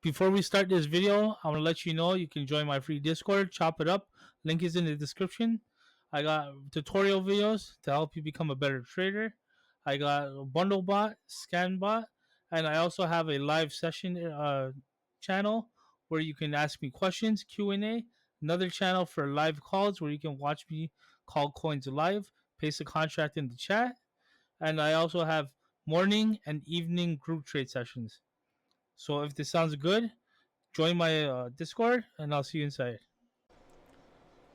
Before we start this video, I want to let you know you can join my free Discord, Chop It Up. Link is in the description. I got tutorial videos to help you become a better trader. I got a bundle bot, scan bot, and I also have a live session channel where you can ask me questions, Q&A. Another channel for live calls where you can watch me call coins live, paste a contract in the chat, and I also have morning and evening group trade sessions. So if this sounds good, join my Discord, and I'll see you inside.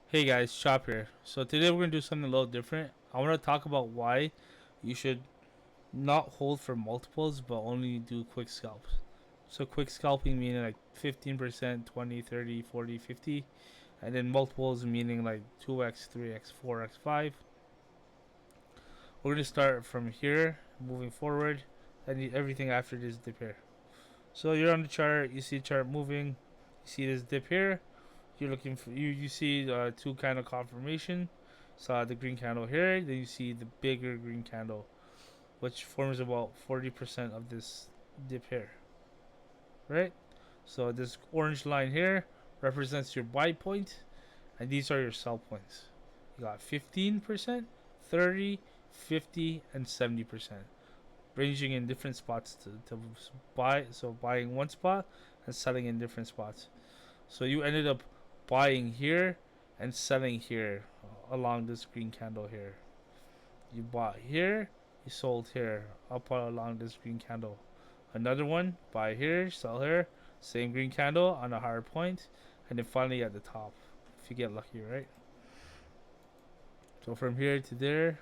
Hey guys, Chop here. So today we're gonna do something a little different. I want to talk about why you should not hold for multiples, but only do quick scalps. So quick scalping meaning like 15%, 20, 30, 40, 50, and then multiples meaning like 2x, 3x, 4x, 5. We're gonna start from here, moving forward, and everything after this dip here. So you're on the chart, you see the chart moving, you see this dip here. You're looking for you see two candle confirmation. Saw the green candle here, then you see the bigger green candle, which forms about 40% of this dip here, right? So this orange line here represents your buy point, and these are your sell points. You got 15%, 30, 50, and 70%, ranging in different spots to buy. So buying one spot and selling in different spots. So you ended up buying here and selling here along this green candle here. You bought here, you sold here up along this green candle. Another one, buy here, sell here, same green candle on a higher point, and then finally at the top if you get lucky, right? So from here to there,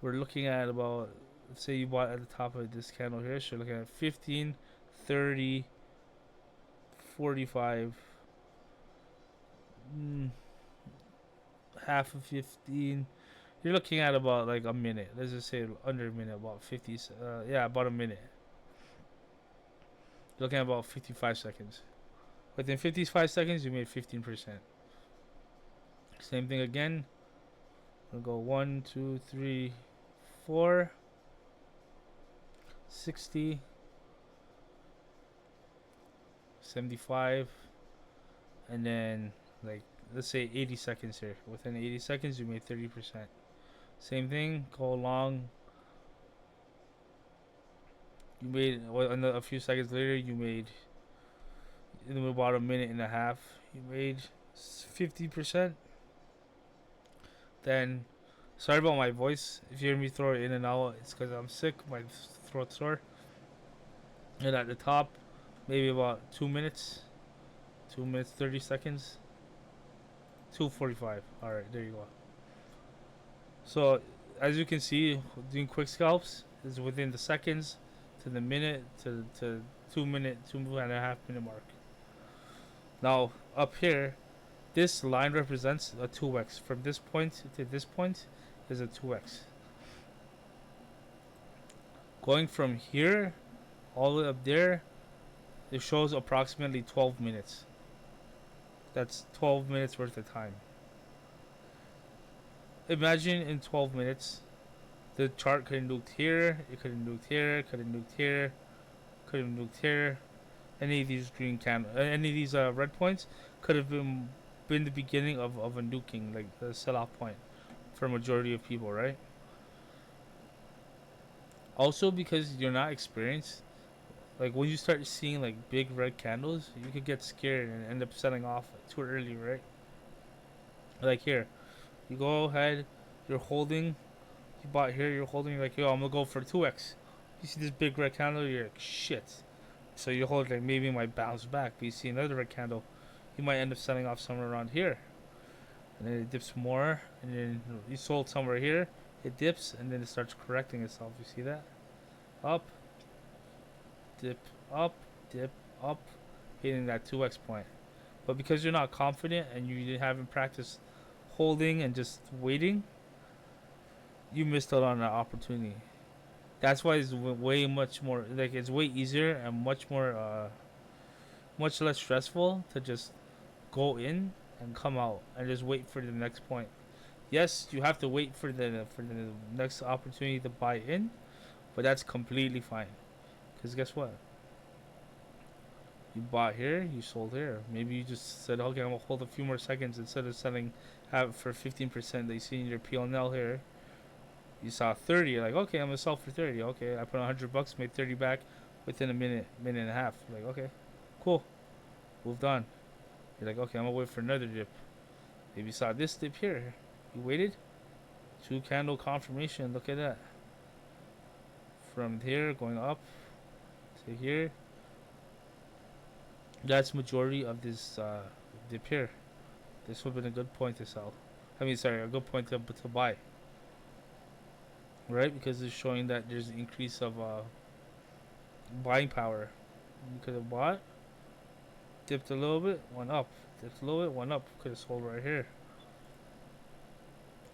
we're looking at about, let's say you bought at the top of this candle here, so you're looking at 15, 30, 45, half of 15. You're looking at about like a minute. Let's just say under a minute, about 50. Yeah, about a minute. You're looking at about 55 seconds. Within 55 seconds, you made 15%. Same thing again. We'll go 1, 2, 3, 4, 60, 75, and then like let's say 80 seconds here. Within 80 seconds, you made 30%. Same thing, go along. You made a few seconds later. You made in about a minute and a half. You made 50%. Then, sorry about my voice. If you hear me throw it in and out, it's because I'm sick. My throat's sore. And at the top, maybe about 2 minutes. 2 minutes 30 seconds. 2:45. All right, there you go. So as you can see, doing quick scalps is within the seconds to the minute to 2 minute, 2.5 minute mark. Now up here, this line represents a 2x. From this point to this point is a 2x. Going from here all the way up there, it shows approximately 12 minutes. That's 12 minutes worth of time. Imagine in 12 minutes, the chart could have nuked here, it could have nuked here, could have nuked here, could have nuked here. Any of these green any of these red points could have been the beginning of a nuking, like the sell-off point for a majority of people, right? Also, because you're not experienced, like when you start seeing like big red candles, you could get scared and end up selling off too early, right? Like here, you go ahead, you're holding, you bought here, you're holding, you're like, yo, I'm gonna go for 2x. You see this big red candle, you're like, shit. So you hold like maybe it might bounce back, but you see another red candle, you might end up selling off somewhere around here, and then it dips more, and then you sold somewhere here, it dips, and then it starts correcting itself. You see that? Up, dip, up, dip, up, hitting that 2x point. But because you're not confident and you haven't practiced holding and just waiting, you missed out on that opportunity. That's why it's way much more, like it's way easier and much more much less stressful to just go in and come out and just wait for the next point. Yes, you have to wait for the next opportunity to buy in, But that's completely fine. Because guess what? You bought here, you sold here. Maybe you just said, okay, I'm gonna hold a few more seconds instead of selling have for 15% that you see in your P&L here. You saw 30, you're like, okay, I'm gonna sell for 30. Okay, I put $100, made 30 back within a minute, minute and a half. Like, okay, cool, moved on. You're like, okay, I'm gonna wait for another dip. Maybe you saw this dip here. You waited, 2 candle confirmation. Look at that. From here going up to here. That's majority of this dip here. This would have been a good point to sell. I mean, sorry, a good point to buy. Right? Because it's showing that there's an increase of buying power. You could have bought, dipped a little bit, went up. Dipped a little bit, went up. Could have sold right here.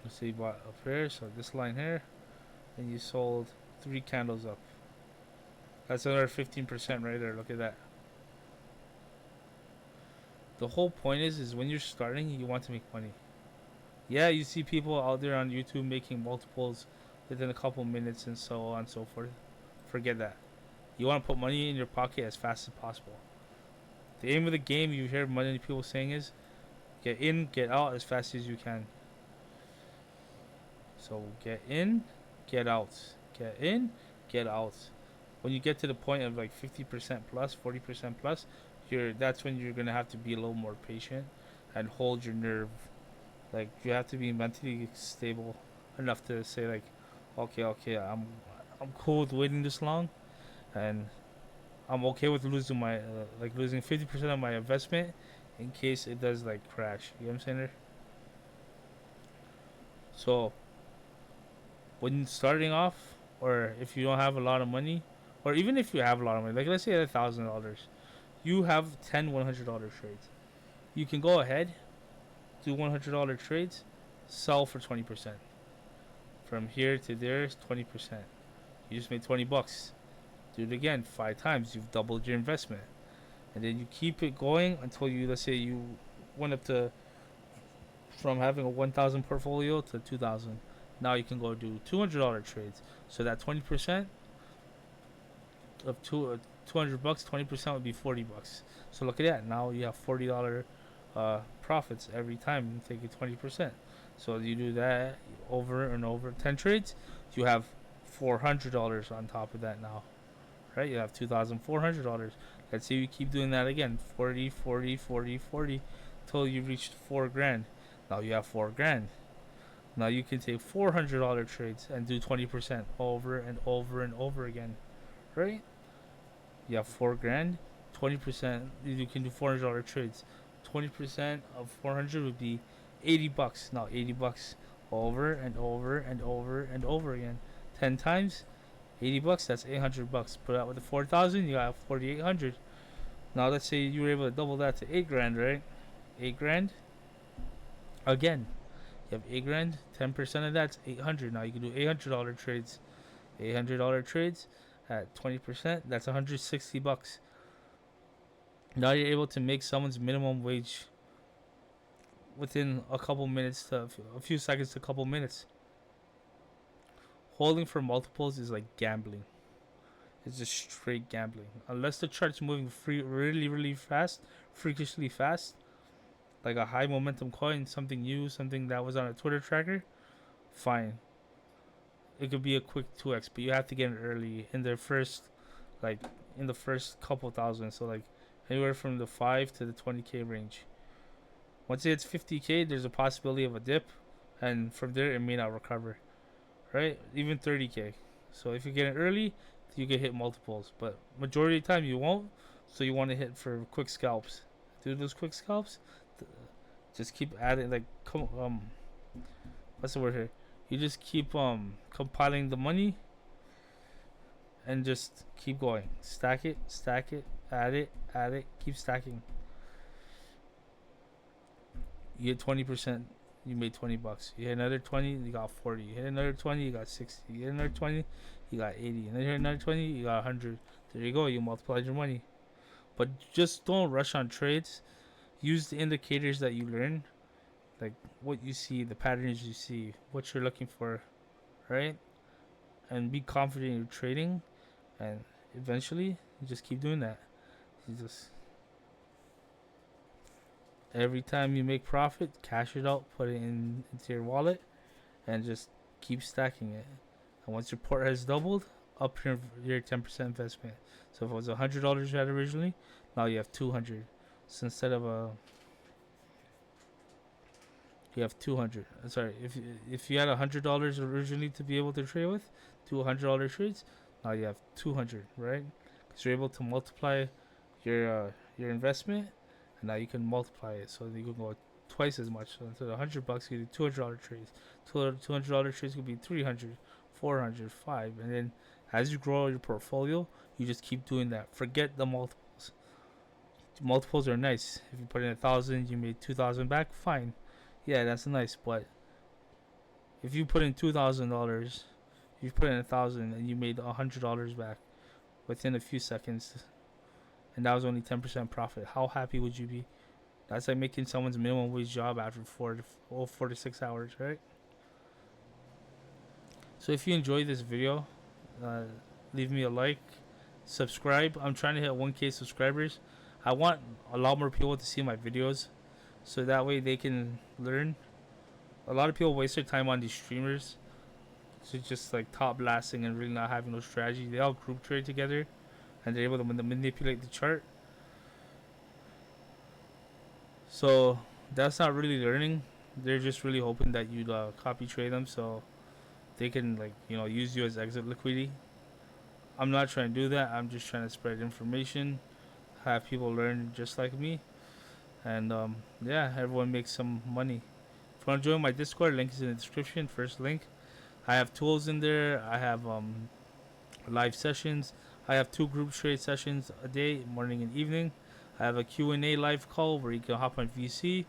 Let's see, you bought up here, so this line here, and you sold 3 candles up. That's another 15% right there. Look at that. The whole point is when you're starting, you want to make money. Yeah, you see people out there on YouTube making multiples within a couple minutes and so on and so forth. Forget that. You want to put money in your pocket as fast as possible. The aim of the game, you hear many people saying, is get in, get out as fast as you can. So get in, get out. Get in, get out. When you get to the point of like 50% plus, 40% plus, that's when you're gonna have to be a little more patient and hold your nerve. Like, you have to be mentally stable enough to say like, okay, I'm cool with waiting this long, and I'm okay with losing my losing 50% of my investment in case it does like crash. You know what I'm saying there? So when starting off, or if you don't have a lot of money, or even if you have a lot of money, like let's say $1,000, you have 10 $100 trades. You can go ahead, do $100 trades, sell for 20%. From here to there is 20%. You just made $20. Do it again 5 times. You've doubled your investment, and then you keep it going until you, let's say you went up to, from having a 1,000 portfolio to 2,000. Now you can go do $200 trades. So that 20% of 200 bucks, 20% would be $40. So look at that. Now you have $40 profits every time you take it 20%. So you do that over and over 10 trades, you have $400 on top of that now. Right? You have $2,400. Let's say you keep doing that again, 40, 40, 40, 40, until you reach 4 grand. Now you have 4 grand. Now you can take $400 trades and do 20% over and over and over again. Right? You have 4 grand, 20%, you can do $400 trades. 20% of 400 would be $80. Now $80 over and over and over and over again. 10 times, $80, that's $800. Put out with the 4,000, you got 4,800. Now let's say you were able to double that to 8 grand, right? 8 grand. Again, you have 8 grand, 10% of that's 800. Now you can do $800 trades. $800 trades at 20%, that's $160. Now you're able to make someone's minimum wage within a couple minutes to a few seconds to a couple minutes. Holding for multiples is like gambling. It's just straight gambling. Unless the chart's moving really fast, freakishly fast, like a high momentum coin, something new, something that was on a Twitter tracker, fine. It could be a quick 2x, but you have to get in early in the first couple thousand. So like anywhere from the 5 to the 20k range. Once it hits 50k, there's a possibility of a dip, and from there it may not recover. Right? Even 30k. So if you get in early, you can hit multiples, but majority of the time you won't. So you want to hit for quick scalps. Do those quick scalps. Just keep adding, like, what's the word here? You just keep compiling the money, and just keep going. Stack it, add it, keep stacking. You hit 20%, you made $20. You hit another 20, you got 40. You hit another 20, you got 60. You hit another 20, you got 80. And then you hit another 20, you got 100. There you go, you multiplied your money. But just don't rush on trades. Use the indicators that you learn, like what you see, the patterns you see, what you're looking for, right? and be confident in your trading, and eventually you just keep doing that. You just every time you make profit, cash it out, put it into your wallet, and just keep stacking it. And once your port has doubled, up your 10% investment. So if it was $100 you had originally, now you have 200. So instead of you have 200. Sorry, if you had $100 originally to be able to trade with, do $100 trades. Now you have 200, right? Because you're able to multiply your investment, and now you can multiply it, so you can go twice as much. So instead of $100, you do $200 trades. $200 trades could be 300, 400, 5, and then as you grow your portfolio, you just keep doing that. Forget the multiples. Multiples are nice. If you put in 1,000, you made 2,000 back. Fine, yeah, that's nice. But if you put in $2,000, you put in 1,000 and you made $100 back within a few seconds, and that was only 10% profit. How happy would you be? That's like making someone's minimum wage job after 4 to 6 hours, right? So if you enjoyed this video, uh, leave me a like, subscribe. I'm trying to hit 1K subscribers. I want a lot more people to see my videos, so that way they can learn. A lot of people waste their time on these streamers, so just like top blasting and really not having no strategy. They all group trade together, and they're able to manipulate the chart. So that's not really learning. They're just really hoping that you copy trade them, so they can use you as exit liquidity. I'm not trying to do that. I'm just trying to spread information, have people learn just like me, and yeah, everyone makes some money. If you want to join my Discord, link is in the description. First link. I have tools in there. I have live sessions. I have 2 group trade sessions a day, morning and evening. I have a Q&A live call where you can hop on VC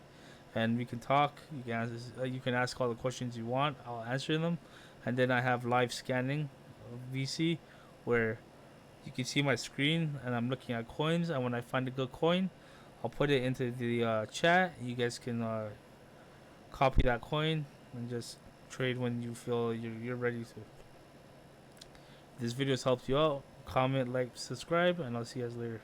and we can talk. You can ask all the questions you want. I'll answer them. And then I have live scanning of VC where you can see my screen and I'm looking at coins. And when I find a good coin, I'll put it into the chat. You guys can copy that coin and just trade when you feel you're ready to. If this video has helped you out, comment, like, subscribe, and I'll see you guys later.